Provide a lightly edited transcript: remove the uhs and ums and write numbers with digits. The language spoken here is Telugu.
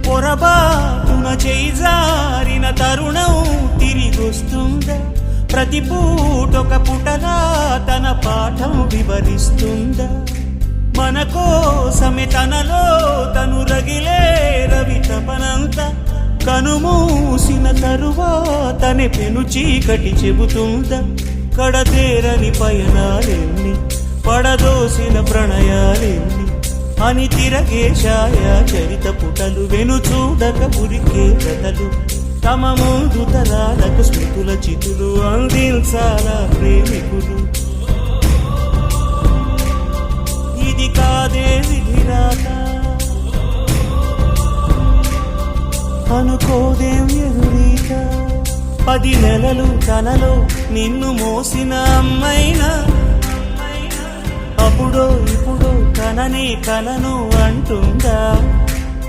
పొరబాటున చేజారిన తరుణం తిరిగొస్తుందా? ప్రతి పూటొక పుటలా తన పాఠం వివరిస్తుందా? మన కోసమే తనలో తను రగిలే రవి తపనంతా కనుమూసిన తరువాతనే పెను చీకటి చెబుతుందా? కడతేరని పయనాలెన్ని, పడదోసిన ప్రణయాలెన్ని అని తిరగే ఛాయా చరిత పుటలు, వెను చూడక ఉరికే కథలు, తమ ముందు తరాలకు స్మృతుల చితులు అందించాలా ప్రేమికులు. ఇది కాదే విధిరాత, అనుకోదేం ఎదురీత. 10 నెలలు తనలో నిన్ను మోసిన అమ్మైనా అప్పుడో ఇప్పుడో కననే కలను అంటుందా?